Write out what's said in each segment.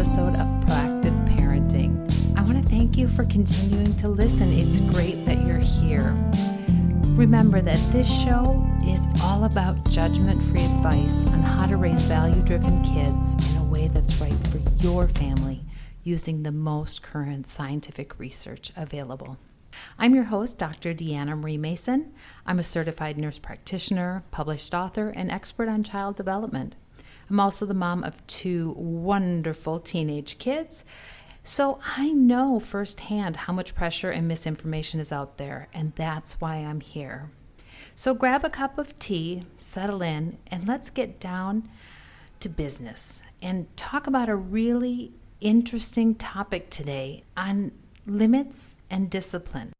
episode of Proactive Parenting. I want to thank you for continuing to listen. It's great that you're here. Remember that this show is all about judgment-free advice on how to raise value-driven kids in a way that's right for your family using the most current scientific research available. I'm your host, Dr. Deanna Marie Mason. I'm a certified nurse practitioner, published author, and expert on child development. I'm also the mom of 2 wonderful teenage kids, so I know firsthand how much pressure and misinformation is out there, and that's why I'm here. So grab a cup of tea, settle in, and let's get down to business and talk about a really interesting topic today on limits and discipline.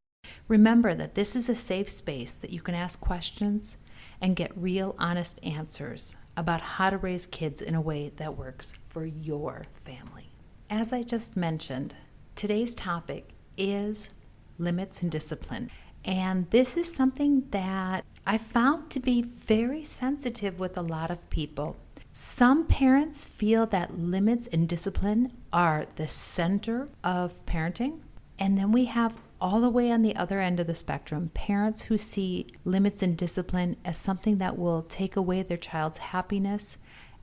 Remember that this is a safe space that you can ask questions and get real, honest answers about how to raise kids in a way that works for your family. As I just mentioned, today's topic is limits and discipline. And this is something that I found to be very sensitive with a lot of people. Some parents feel that limits and discipline are the center of parenting. And then we have all the way on the other end of the spectrum, parents who see limits and discipline as something that will take away their child's happiness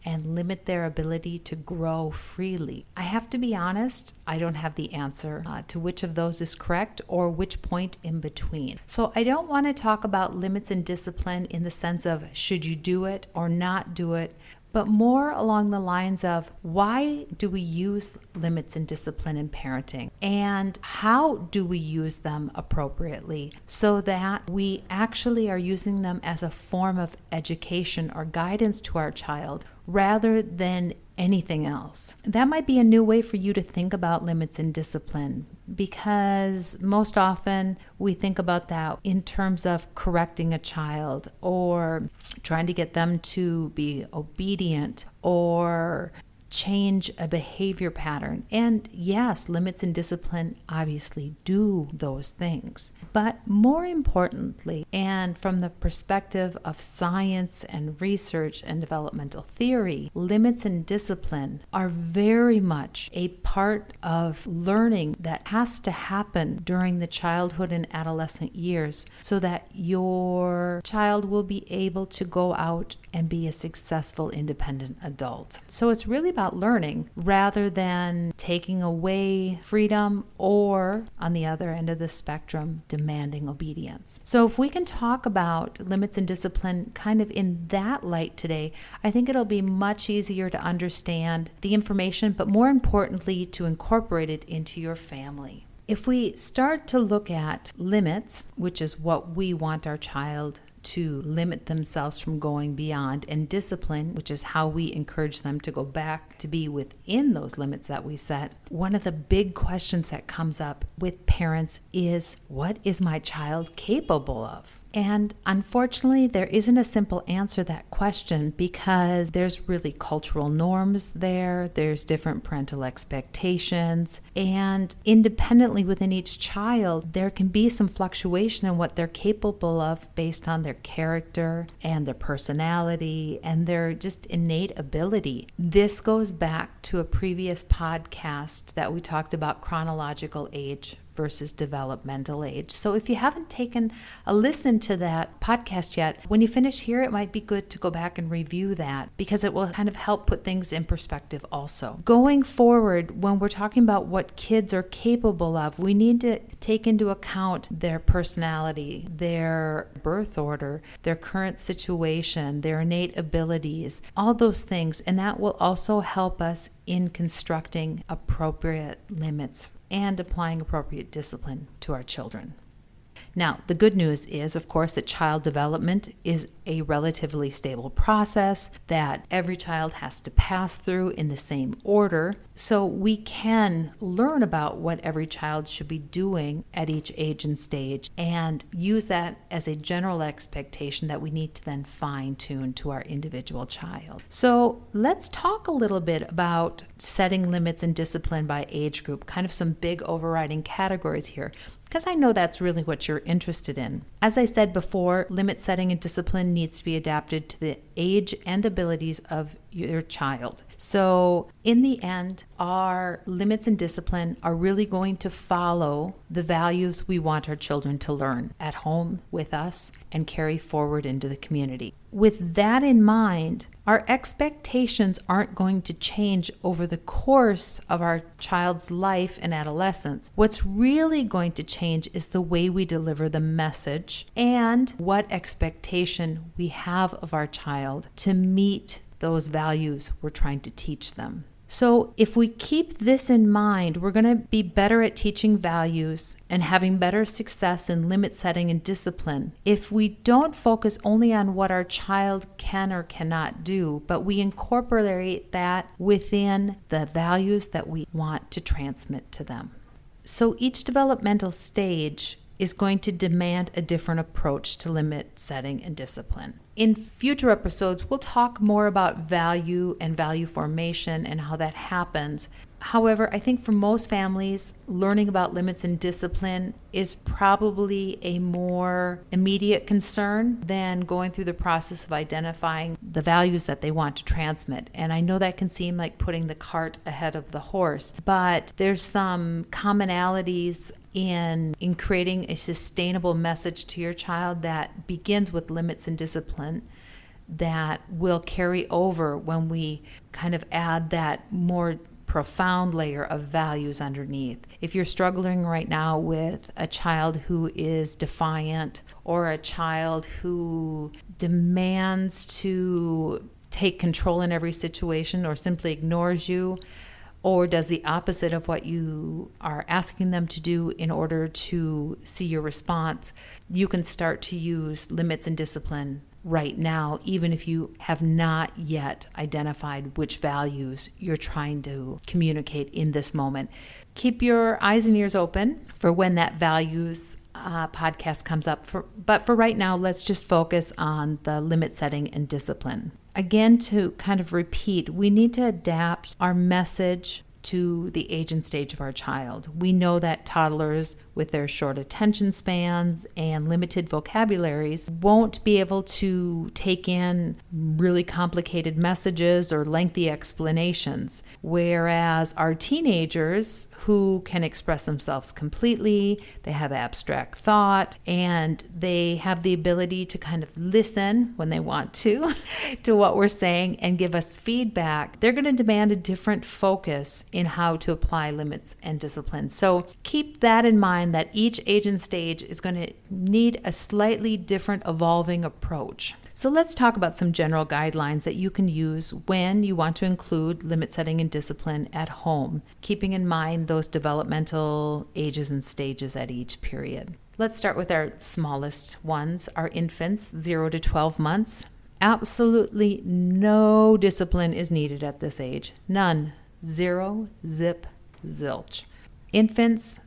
and limit their ability to grow freely. I have to be honest, I don't have the answer to which of those is correct or which point in between. So I don't want to talk about limits and discipline in the sense of should you do it or not do it, but more along the lines of why do we use limits and discipline in parenting, and how do we use them appropriately so that we actually are using them as a form of education or guidance to our child rather than anything else. That might be a new way for you to think about limits and discipline, because most often we think about that in terms of correcting a child or trying to get them to be obedient or change a behavior pattern. And yes, limits and discipline obviously do those things. But more importantly, and from the perspective of science and research and developmental theory, limits and discipline are very much a part of learning that has to happen during the childhood and adolescent years so that your child will be able to go out and be a successful independent adult. So it's really about learning rather than taking away freedom or, on the other end of the spectrum, demanding obedience. So if we can talk about limits and discipline kind of in that light today, I think it'll be much easier to understand the information, but more importantly, to incorporate it into your family. If we start to look at limits, which is what we want our child to limit themselves from going beyond, and discipline, which is how we encourage them to go back to be within those limits that we set, one of the big questions that comes up with parents is, what is my child capable of? And unfortunately, there isn't a simple answer to that question because there's really cultural norms there, there's different parental expectations, and independently within each child, there can be some fluctuation in what they're capable of based on their character and their personality and their just innate ability. This goes back to a previous podcast that we talked about chronological age versus developmental age. So if you haven't taken a listen to that podcast yet, when you finish here, it might be good to go back and review that because it will kind of help put things in perspective also. Going forward, when we're talking about what kids are capable of, we need to take into account their personality, their birth order, their current situation, their innate abilities, all those things, and that will also help us in constructing appropriate limits and applying appropriate discipline to our children. Now, the good news is, of course, that child development is a relatively stable process that every child has to pass through in the same order. So we can learn about what every child should be doing at each age and stage and use that as a general expectation that we need to then fine-tune to our individual child. So let's talk a little bit about setting limits and discipline by age group, kind of some big overriding categories here. because I know that's really what you're interested in. As I said before, limit setting and discipline needs to be adapted to the age and abilities of your child. So in the end, our limits and discipline are really going to follow the values we want our children to learn at home with us and carry forward into the community. With that in mind, our expectations aren't going to change over the course of our child's life and adolescence. What's really going to change is the way we deliver the message and what expectation we have of our child to meet those values we're trying to teach them. So if we keep this in mind, we're going to be better at teaching values and having better success in limit setting and discipline. If we don't focus only on what our child can or cannot do, but we incorporate that within the values that we want to transmit to them. So each developmental stage is going to demand a different approach to limit setting and discipline. In future episodes, we'll talk more about value and value formation and how that happens. However, I think for most families, learning about limits and discipline is probably a more immediate concern than going through the process of identifying the values that they want to transmit. And I know that can seem like putting the cart ahead of the horse, but there's some commonalities in creating a sustainable message to your child that begins with limits and discipline that will carry over when we kind of add that more profound layer of values underneath. If you're struggling right now with a child who is defiant or a child who demands to take control in every situation or simply ignores you, or does the opposite of what you are asking them to do in order to see your response, you can start to use limits and discipline right now, even if you have not yet identified which values you're trying to communicate in this moment. Keep your eyes and ears open for when that values podcast comes up. But for right now, let's just focus on the limit setting and discipline. Again, to kind of repeat, we need to adapt our message to the age and stage of our child. We know that toddlers with their short attention spans and limited vocabularies won't be able to take in really complicated messages or lengthy explanations, whereas our teenagers who can express themselves completely, they have abstract thought, and they have the ability to kind of listen when they want to what we're saying and give us feedback. They're going to demand a different focus in how to apply limits and discipline. So keep that in mind, that each age and stage is going to need a slightly different evolving approach. So let's talk about some general guidelines that you can use when you want to include limit setting and discipline at home, keeping in mind those developmental ages and stages at each period. Let's start with our smallest ones, our infants, 0 to 12 months. Absolutely no discipline is needed at this age. None. Zero, zip, zilch. Infants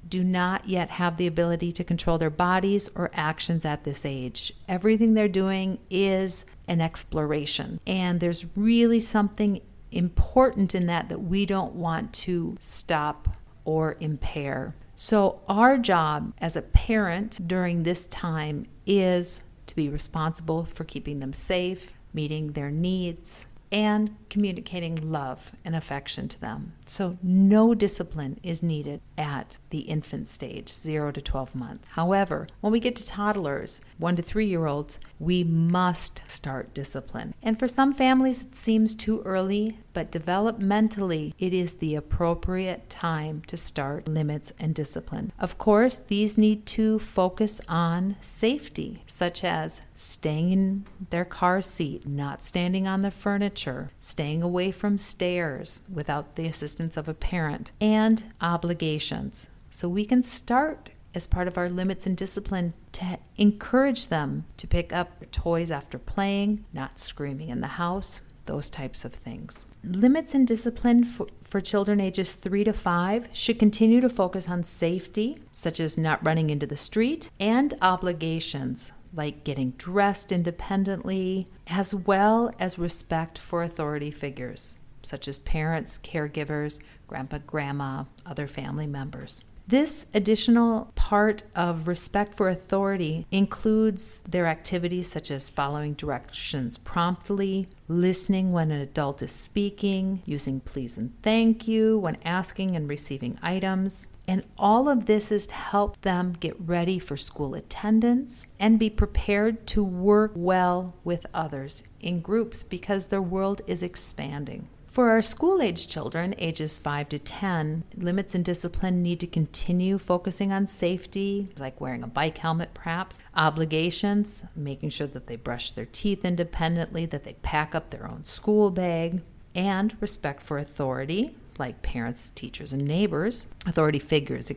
do not yet have the ability to control their bodies or actions at this age. Everything they're doing is an exploration. And there's really something important in that we don't want to stop or impair. So our job as a parent during this time is to be responsible for keeping them safe, meeting their needs, and communicating love and affection to them. So no discipline is needed at the infant stage, 0 to 12 months. However, when we get to toddlers, 1 to 3-year-olds, we must start discipline. And for some families, it seems too early, but developmentally, it is the appropriate time to start limits and discipline. Of course, these need to focus on safety, such as staying in their car seat, not standing on the furniture, staying away from stairs without the assistance of a parent, and obligations. So we can start as part of our limits and discipline to encourage them to pick up toys after playing, not screaming in the house, those types of things. Limits and discipline for children ages 3 to 5 should continue to focus on safety, such as not running into the street, and obligations, like getting dressed independently, as well as respect for authority figures, such as parents, caregivers, grandpa, grandma, other family members. This additional part of respect for authority includes their activities such as following directions promptly, listening when an adult is speaking, using please and thank you when asking and receiving items. And all of this is to help them get ready for school attendance and be prepared to work well with others in groups because their world is expanding. For our school-age children, ages 5 to 10, limits and discipline need to continue focusing on safety, like wearing a bike helmet perhaps, obligations, making sure that they brush their teeth independently, that they pack up their own school bag, and respect for authority, like parents, teachers, and neighbors, authority figures,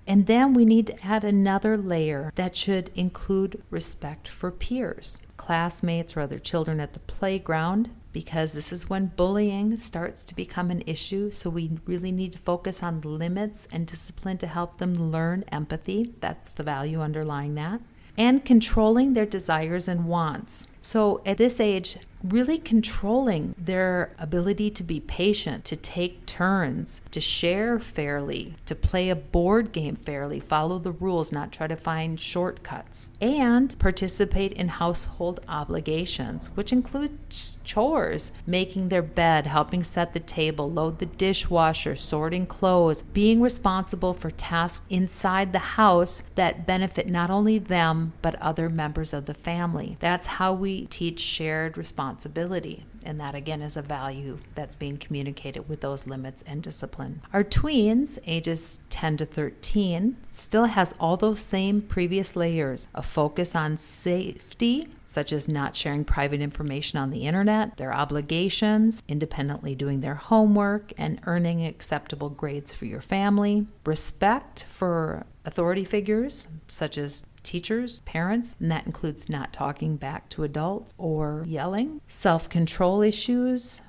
And then we need to add another layer that should include respect for peers, classmates, or other children at the playground, because this is when bullying starts to become an issue. So we really need to focus on limits and discipline to help them learn empathy. That's the value underlying that. And controlling their desires and wants. So at this age, really controlling their ability to be patient, to take turns, to share fairly, to play a board game fairly, follow the rules, not try to find shortcuts, and participate in household obligations, which includes chores, making their bed, helping set the table, load the dishwasher, sorting clothes, being responsible for tasks inside the house that benefit not only them, but other members of the family. That's how we teach shared responsibility. And that, again, is a value that's being communicated with those limits and discipline. Our tweens, ages 10 to 13, still has all those same previous layers of focus on safety, such as not sharing private information on the internet, their obligations, independently doing their homework, and earning acceptable grades for your family, respect for authority figures, such as teachers, parents, and that includes not talking back to adults or yelling. Self-control issues,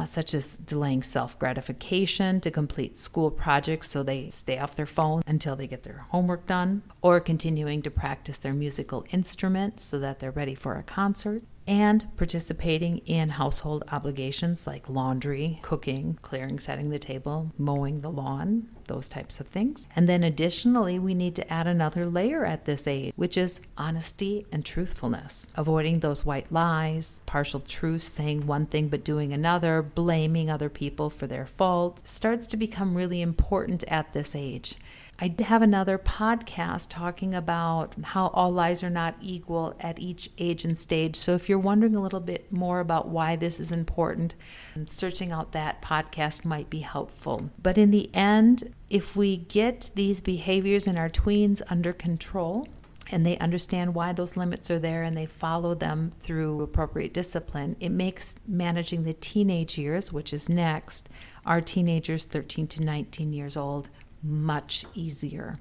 such as delaying self-gratification to complete school projects so they stay off their phone until they get their homework done, or continuing to practice their musical instrument so that they're ready for a concert. And participating in household obligations like laundry, cooking, clearing, setting the table, mowing the lawn, those types of things. And then additionally, we need to add another layer at this age, which is honesty and truthfulness. Avoiding those white lies, partial truths, saying one thing but doing another, blaming other people for their faults, starts to become really important at this age. I have another podcast talking about how all lies are not equal at each age and stage. So if you're wondering a little bit more about why this is important, searching out that podcast might be helpful. But in the end, if we get these behaviors in our tweens under control, and they understand why those limits are there and they follow them through appropriate discipline, it makes managing the teenage years, which is next, our teenagers 13 to 19 years old, much easier.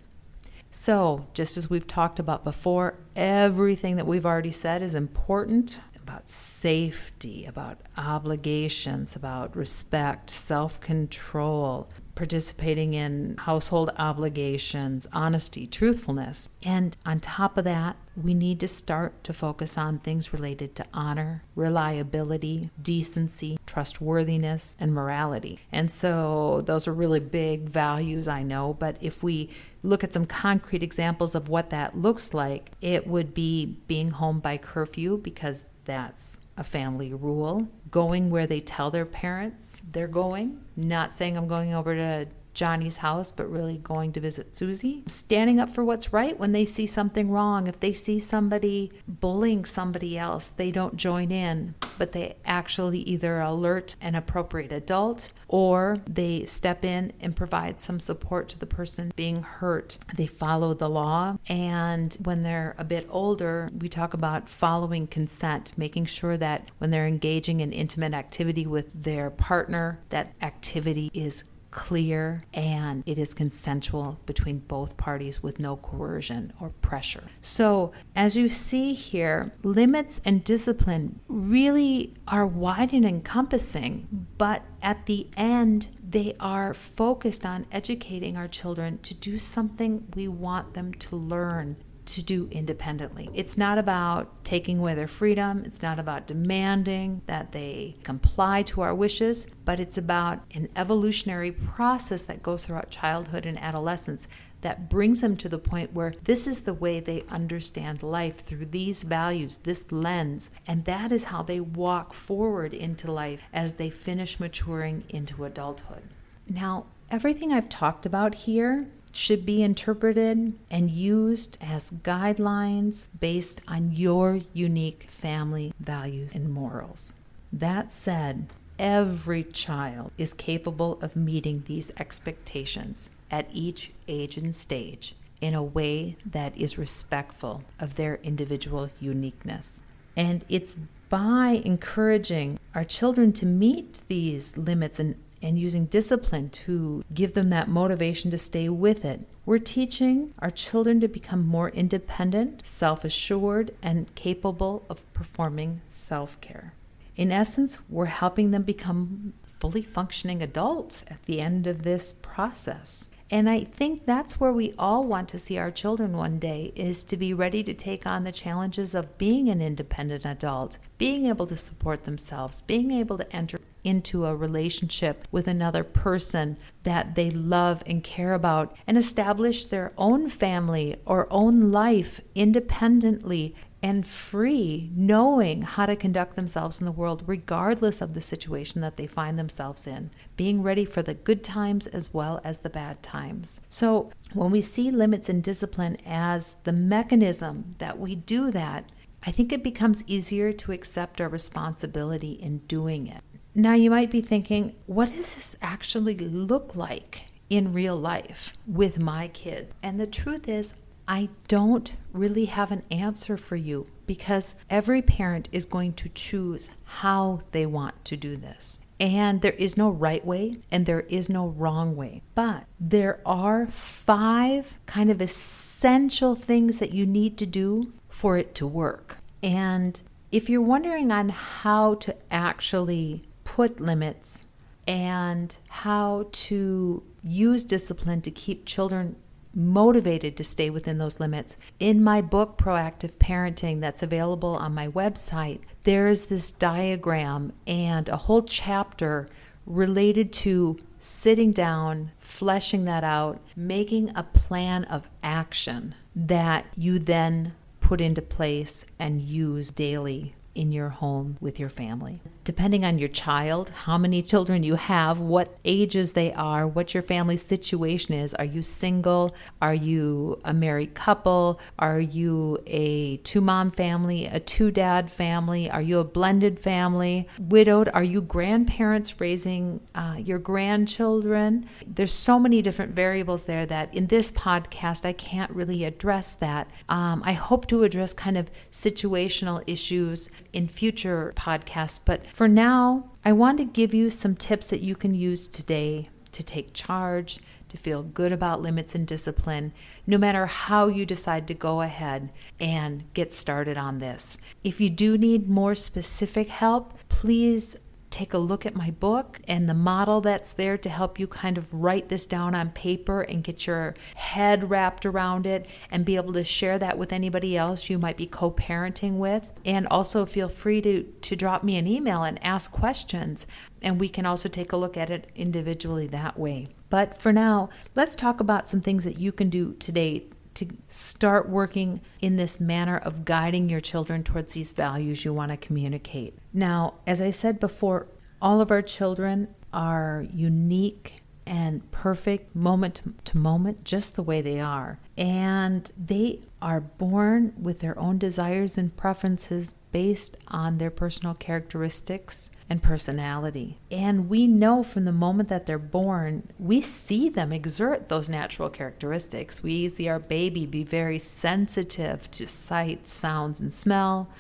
So, just as we've talked about before, everything that we've already said is important about safety, about obligations, about respect, self-control, participating in household obligations, honesty, truthfulness. And on top of that, we need to start to focus on things related to honor, reliability, decency, trustworthiness, and morality. And so those are really big values, I know, but if we look at some concrete examples of what that looks like, it would be being home by curfew, because that's a family rule, going where they tell their parents they're going, not saying I'm going over to Johnny's house, but really going to visit Susie, standing up for what's right when they see something wrong. If they see somebody bullying somebody else, they don't join in, but they actually either alert an appropriate adult or they step in and provide some support to the person being hurt. They follow the law. And when they're a bit older, we talk about following consent, making sure that when they're engaging in intimate activity with their partner, that activity is clear and it is consensual between both parties with no coercion or pressure. So as you see here, limits and discipline really are wide and encompassing, but at the end, they are focused on educating our children to do something we want them to learn. to do independently. It's not about taking away their freedom. It's not about demanding that they comply to our wishes, but it's about an evolutionary process that goes throughout childhood and adolescence that brings them to the point where this is the way they understand life, through these values, this lens, and that is how they walk forward into life as they finish maturing into adulthood. Now, everything I've talked about here should be interpreted and used as guidelines based on your unique family values and morals. That said, every child is capable of meeting these expectations at each age and stage in a way that is respectful of their individual uniqueness. And it's by encouraging our children to meet these limits and using discipline to give them that motivation to stay with it, we're teaching our children to become more independent, self-assured, and capable of performing self-care. In essence, we're helping them become fully functioning adults at the end of this process. And I think that's where we all want to see our children one day, is to be ready to take on the challenges of being an independent adult, being able to support themselves, being able to enter into a relationship with another person that they love and care about, and establish their own family or own life independently and free, knowing how to conduct themselves in the world regardless of the situation that they find themselves in, being ready for the good times as well as the bad times. So when we see limits and discipline as the mechanism that we do that, I think it becomes easier to accept our responsibility in doing it. Now you might be thinking, what does this actually look like in real life with my kids? And the truth is, I don't really have an answer for you, because every parent is going to choose how they want to do this. And there is no right way and there is no wrong way. But there are 5 kind of essential things that you need to do for it to work. And if you're wondering on how to actually put limits and how to use discipline to keep children motivated to stay within those limits, in my book, Proactive Parenting, that's available on my website, there's this diagram and a whole chapter related to sitting down, fleshing that out, making a plan of action that you then put into place and use daily in your home with your family. Depending on your child, how many children you have, what ages they are, what your family situation is. Are you single? Are you a married couple? Are you a 2-mom family, a 2-dad family? Are you a blended family? Widowed? Are you grandparents raising your grandchildren? There's so many different variables there that in this podcast, I can't really address that. I hope to address kind of situational issues in future podcasts, but for now, I want to give you some tips that you can use today to take charge, to feel good about limits and discipline, no matter how you decide to go ahead and get started on this. If you do need more specific help, please take a look at my book and the model that's there to help you kind of write this down on paper and get your head wrapped around it and be able to share that with anybody else you might be co-parenting with. And also feel free to drop me an email and ask questions, and we can also take a look at it individually that way. But for now, let's talk about some things that you can do today to start working in this manner of guiding your children towards these values you want to communicate. Now, as I said before, all of our children are unique and perfect moment to moment, just the way they are. And they are born with their own desires and preferences based on their personal characteristics and personality. And we know from the moment that they're born, we see them exert those natural characteristics. We see our baby be very sensitive to sight, sounds, and smell.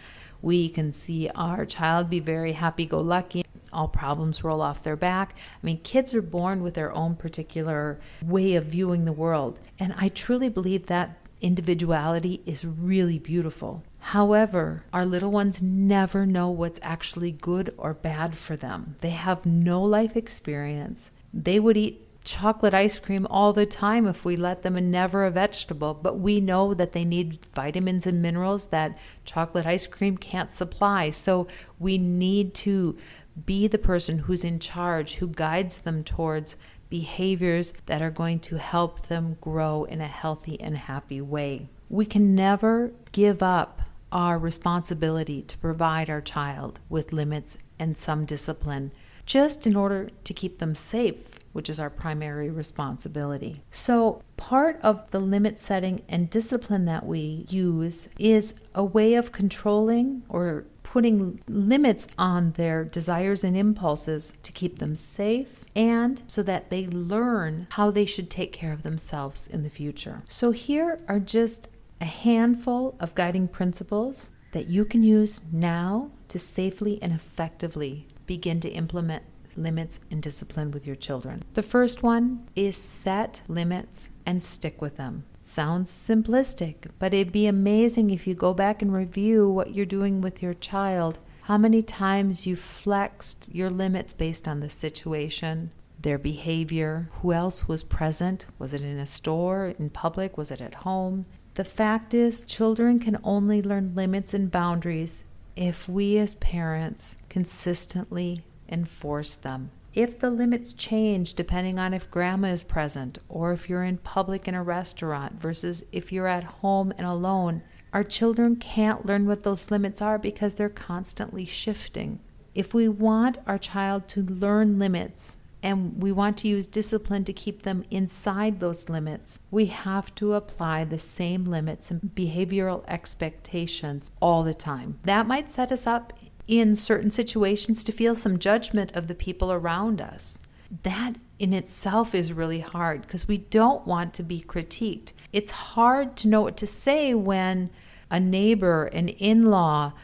We can see our child be very happy-go-lucky. All problems roll off their back. I mean, kids are born with their own particular way of viewing the world. And I truly believe that individuality is really beautiful. However, our little ones never know what's actually good or bad for them. They have no life experience. They would eat chocolate ice cream all the time if we let them, and never a vegetable. But we know that they need vitamins and minerals that chocolate ice cream can't supply. So we need to be the person who's in charge, who guides them towards behaviors that are going to help them grow in a healthy and happy way. We can never give up our responsibility to provide our child with limits and some discipline, just in order to keep them safe, which is our primary responsibility. So part of the limit setting and discipline that we use is a way of controlling or putting limits on their desires and impulses to keep them safe, and so that they learn how they should take care of themselves in the future. So here are just a handful of guiding principles that you can use now to safely and effectively begin to implement limits and discipline with your children. The first one is set limits and stick with them. Sounds simplistic, but it'd be amazing if you go back and review what you're doing with your child, how many times you flexed your limits based on the situation, their behavior, who else was present, was it in a store, in public, was it at home? The fact is, children can only learn limits and boundaries if we as parents consistently enforce them. If the limits change depending on if grandma is present, or if you're in public in a restaurant versus if you're at home and alone, our children can't learn what those limits are because they're constantly shifting. If we want our child to learn limits and we want to use discipline to keep them inside those limits, we have to apply the same limits and behavioral expectations all the time. That might set us up in certain situations to feel some judgment of the people around us. That in itself is really hard because we don't want to be critiqued. It's hard to know what to say when a neighbor, an in-law,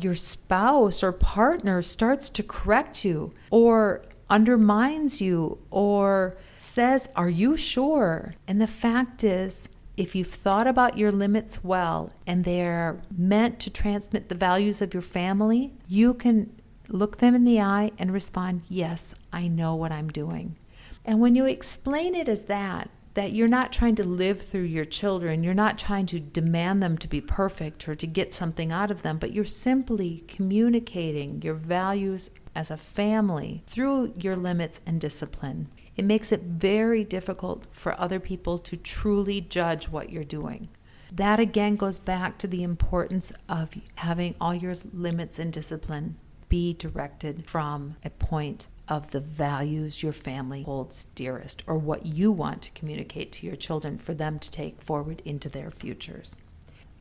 your spouse or partner starts to correct you or undermines you or says, "Are you sure?" And the fact is, if you've thought about your limits well and they're meant to transmit the values of your family, you can look them in the eye and respond, "Yes, I know what I'm doing." And when you explain it as that you're not trying to live through your children, you're not trying to demand them to be perfect or to get something out of them, but you're simply communicating your values as a family through your limits and discipline. It makes it very difficult for other people to truly judge what you're doing. That again goes back to the importance of having all your limits and discipline be directed from a point of the values your family holds dearest, or what you want to communicate to your children for them to take forward into their futures.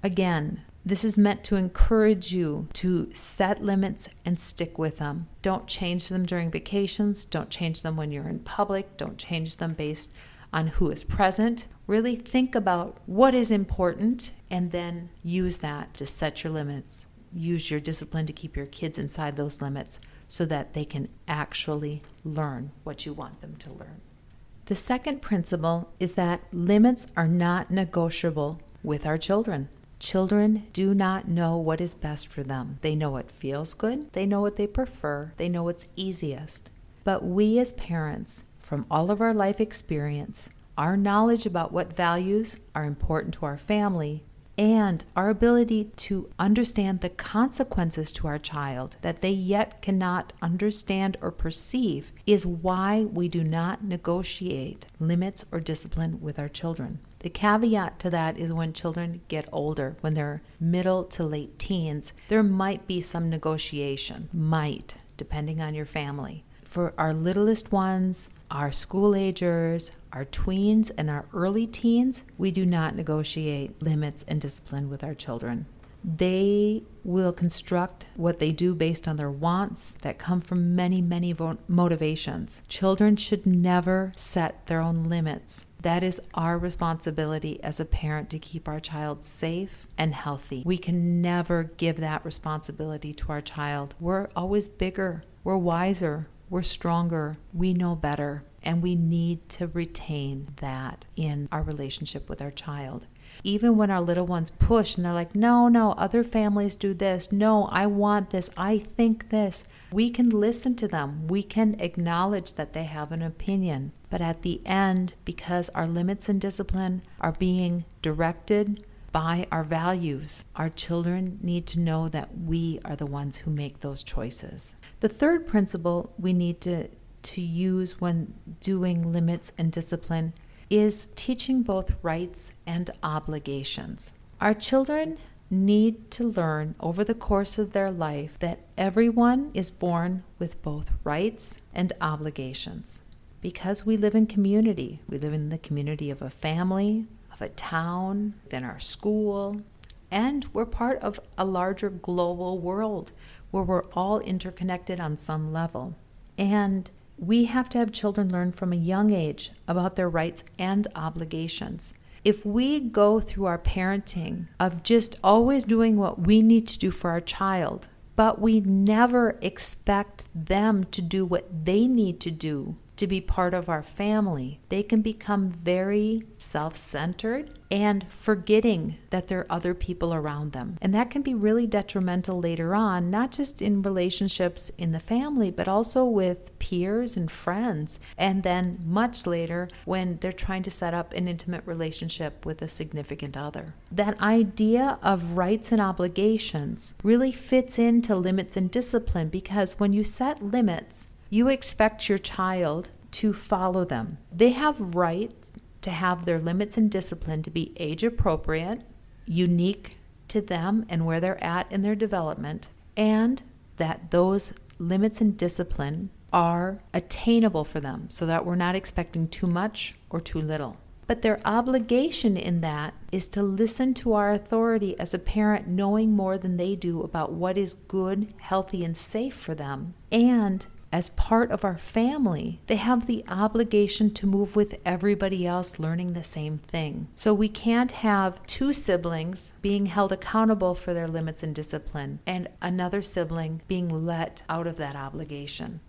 Again, this is meant to encourage you to set limits and stick with them. Don't change them during vacations. Don't change them when you're in public. Don't change them based on who is present. Really think about what is important and then use that to set your limits. Use your discipline to keep your kids inside those limits so that they can actually learn what you want them to learn. The second principle is that limits are not negotiable with our children. Children do not know what is best for them. They know what feels good. They know what they prefer. They know what's easiest. But we as parents, from all of our life experience, our knowledge about what values are important to our family, and our ability to understand the consequences to our child that they yet cannot understand or perceive, is why we do not negotiate limits or discipline with our children. The caveat to that is when children get older, when they're middle to late teens, there might be some negotiation, depending on your family. For our littlest ones, our school-agers, our tweens, and our early teens, we do not negotiate limits and discipline with our children. They will construct what they do based on their wants that come from many, many motivations. Children should never set their own limits. That is our responsibility as a parent, to keep our child safe and healthy. We can never give that responsibility to our child. We're always bigger. We're wiser. We're stronger. We know better. And we need to retain that in our relationship with our child. Even when our little ones push and they're like, no, other families do this. No, I want this. I think this. We can listen to them. We can acknowledge that they have an opinion. But at the end, because our limits and discipline are being directed by our values, our children need to know that we are the ones who make those choices. The third principle we need to use when doing limits and discipline is teaching both rights and obligations. Our children need to learn over the course of their life that everyone is born with both rights and obligations. Because we live in community, we live in the community of a family, of a town, then our school, and we're part of a larger global world where we're all interconnected on some level. And we have to have children learn from a young age about their rights and obligations. If we go through our parenting of just always doing what we need to do for our child, but we never expect them to do what they need to do to be part of our family, they can become very self-centered and forgetting that there are other people around them. And that can be really detrimental later on, not just in relationships in the family, but also with peers and friends. And then much later when they're trying to set up an intimate relationship with a significant other. That idea of rights and obligations really fits into limits and discipline, because when you set limits, you expect your child to follow them. They have rights to have their limits and discipline to be age appropriate, unique to them and where they're at in their development, and that those limits and discipline are attainable for them so that we're not expecting too much or too little. But their obligation in that is to listen to our authority as a parent, knowing more than they do about what is good, healthy, and safe for them. And as part of our family, they have the obligation to move with everybody else learning the same thing. So we can't have two siblings being held accountable for their limits and discipline and another sibling being let out of that obligation.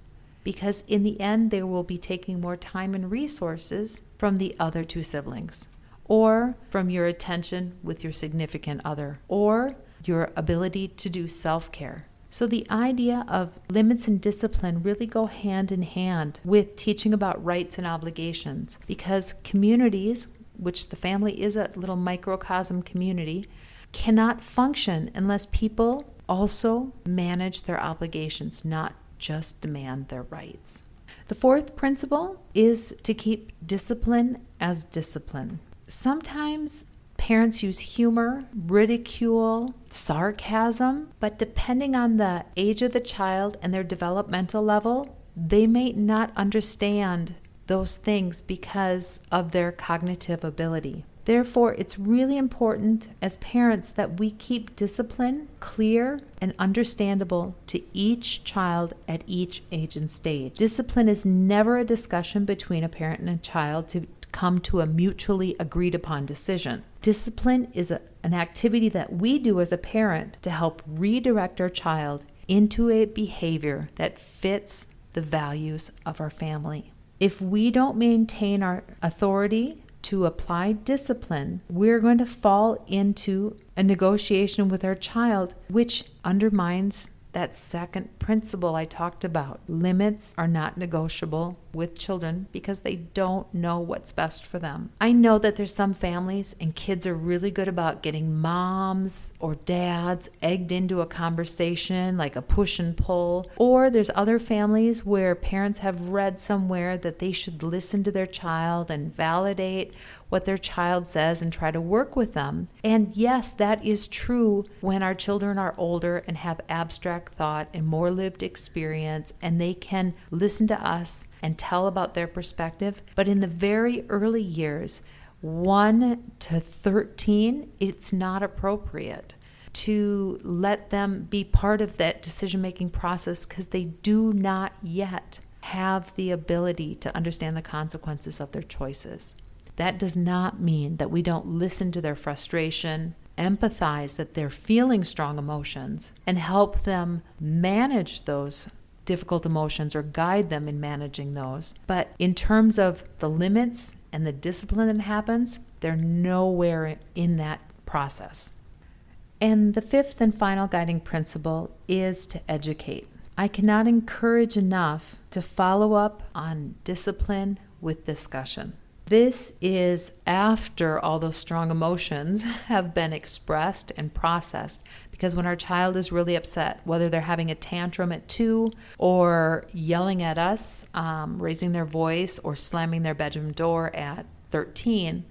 Because in the end, they will be taking more time and resources from the other two siblings, or from your attention with your significant other, or your ability to do self-care. So the idea of limits and discipline really go hand in hand with teaching about rights and obligations, because communities, which the family is a little microcosm community, cannot function unless people also manage their obligations, not just demand their rights. The fourth principle is to keep discipline as discipline. Sometimes parents use humor, ridicule, sarcasm, but depending on the age of the child and their developmental level, they may not understand those things because of their cognitive ability. Therefore, it's really important as parents that we keep discipline clear and understandable to each child at each age and stage. Discipline is never a discussion between a parent and a child to come to a mutually agreed upon decision. Discipline is an activity that we do as a parent to help redirect our child into a behavior that fits the values of our family. If we don't maintain our authority to apply discipline, we're going to fall into a negotiation with our child, which undermines that second principle I talked about. Limits are not negotiable with children because they don't know what's best for them. I know that there's some families and kids are really good about getting moms or dads egged into a conversation, like a push and pull. Or there's other families where parents have read somewhere that they should listen to their child and validate what their child says and try to work with them. And yes, that is true when our children are older and have abstract thought and more lived experience, and they can listen to us and tell about their perspective. But in the very early years, 1 to 13, it's not appropriate to let them be part of that decision-making process because they do not yet have the ability to understand the consequences of their choices. That does not mean that we don't listen to their frustration, empathize that they're feeling strong emotions, and help them manage those difficult emotions or guide them in managing those. But in terms of the limits and the discipline that happens, They're nowhere in that process. And the fifth and final guiding principle is to educate. I cannot encourage enough to follow up on discipline with discussion. This is after all those strong emotions have been expressed and processed, because when our child is really upset, whether they're having a tantrum at 2 or yelling at us, raising their voice, or slamming their bedroom door at 13,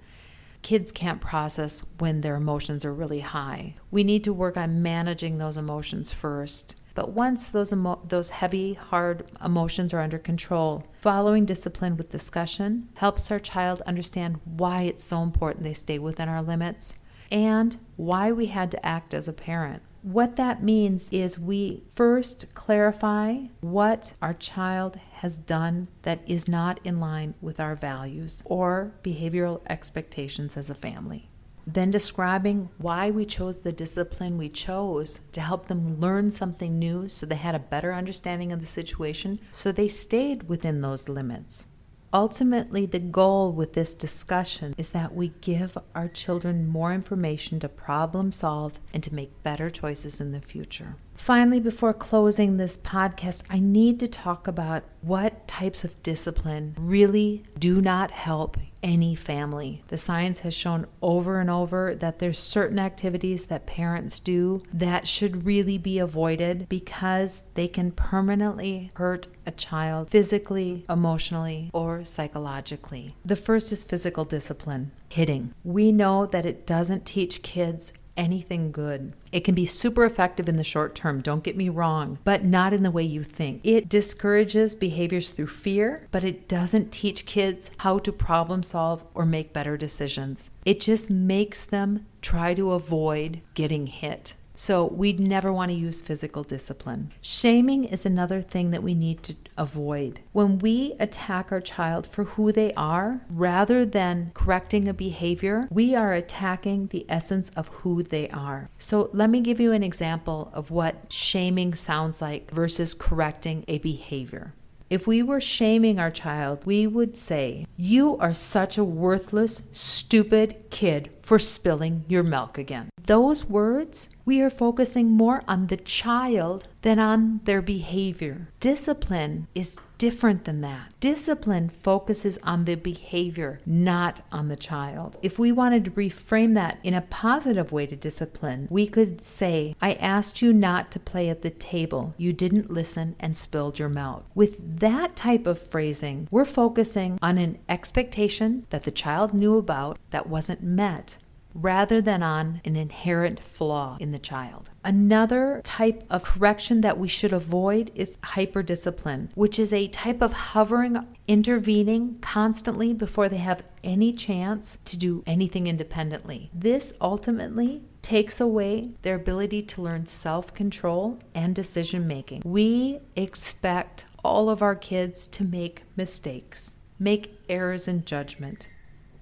kids can't process when their emotions are really high. We need to work on managing those emotions first. But once those heavy, hard emotions are under control, following discipline with discussion helps our child understand why it's so important they stay within our limits and why we had to act as a parent. What that means is we first clarify what our child has done that is not in line with our values or behavioral expectations as a family. Then describing why we chose the discipline we chose to help them learn something new so they had a better understanding of the situation, so they stayed within those limits. Ultimately, the goal with this discussion is that we give our children more information to problem solve and to make better choices in the future. Finally, before closing this podcast, I need to talk about what types of discipline really do not help any family. The science has shown over and over that there's certain activities that parents do that should really be avoided because they can permanently hurt a child physically, emotionally, or psychologically. The first is physical discipline, hitting. We know that it doesn't teach kids anything good. It can be super effective in the short term, don't get me wrong, but not in the way you think. It discourages behaviors through fear, but it doesn't teach kids how to problem solve or make better decisions. It just makes them try to avoid getting hit. So we'd never want to use physical discipline. Shaming is another thing that we need to avoid. When we attack our child for who they are, rather than correcting a behavior, we are attacking the essence of who they are. So let me give you an example of what shaming sounds like versus correcting a behavior. If we were shaming our child, we would say, "You are such a worthless, stupid kid for spilling your milk again." Those words, we are focusing more on the child than on their behavior. Discipline is different than that. Discipline focuses on the behavior, not on the child. If we wanted to reframe that in a positive way to discipline, we could say, "I asked you not to play at the table. You didn't listen and spilled your milk." With that type of phrasing, we're focusing on an expectation that the child knew about that wasn't met, rather than on an inherent flaw in the child. Another type of correction that we should avoid is hyperdiscipline, which is a type of hovering, intervening constantly before they have any chance to do anything independently. This ultimately takes away their ability to learn self-control and decision-making. We expect all of our kids to make mistakes, make errors in judgment,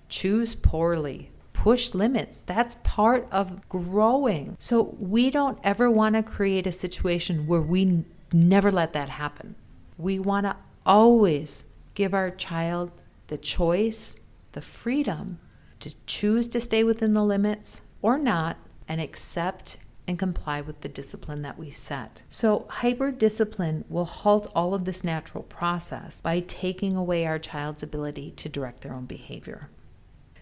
choose poorly, push limits. That's part of growing. So we don't ever want to create a situation where we never let that happen. We want to always give our child the choice, the freedom to choose to stay within the limits or not, and accept and comply with the discipline that we set. So hyper-discipline will halt all of this natural process by taking away our child's ability to direct their own behavior.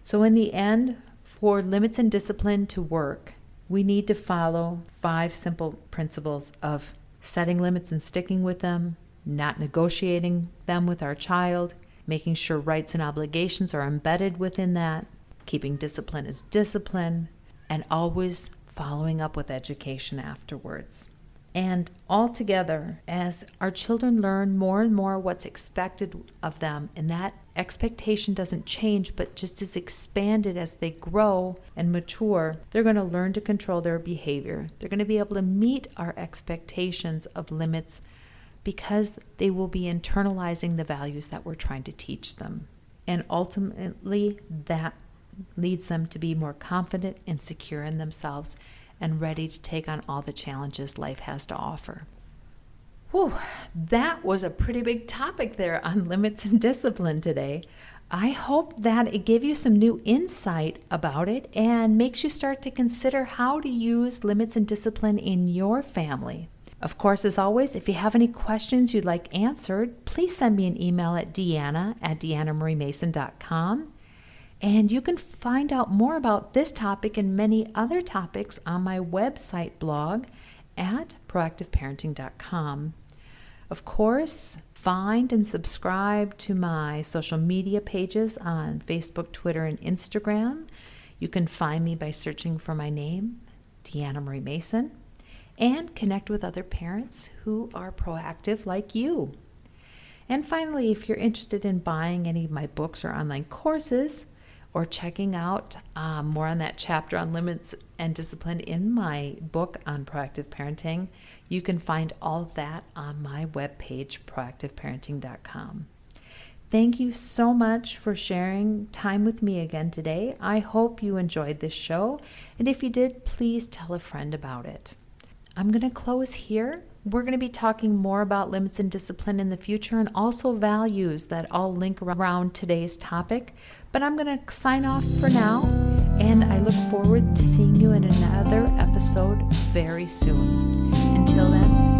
So in the end, for limits and discipline to work, we need to follow 5 simple principles of setting limits and sticking with them, not negotiating them with our child, making sure rights and obligations are embedded within that, keeping discipline as discipline, and always following up with education afterwards. And altogether, as our children learn more and more what's expected of them, and that expectation doesn't change but just is expanded as they grow and mature, they're going to learn to control their behavior. They're going to be able to meet our expectations of limits because they will be internalizing the values that we're trying to teach them. And ultimately, that leads them to be more confident and secure in themselves and ready to take on all the challenges life has to offer. Whew, that was a pretty big topic there on limits and discipline today. I hope that it gave you some new insight about it and makes you start to consider how to use limits and discipline in your family. Of course, as always, if you have any questions you'd like answered, please send me an email at deanna@deannamariemason.com. And you can find out more about this topic and many other topics on my website blog at proactiveparenting.com. Of course, find and subscribe to my social media pages on Facebook, Twitter, and Instagram. You can find me by searching for my name, Deanna Marie Mason, and connect with other parents who are proactive like you. And finally, if you're interested in buying any of my books or online courses, or checking out more on that chapter on limits and discipline in my book on proactive parenting, you can find all of that on my webpage, proactiveparenting.com. Thank you so much for sharing time with me again today. I hope you enjoyed this show, and if you did, please tell a friend about it. I'm going to close here. We're going to be talking more about limits and discipline in the future, and also values that all link around today's topic. But I'm going to sign off for now, and I look forward to seeing you in another episode very soon. Until then,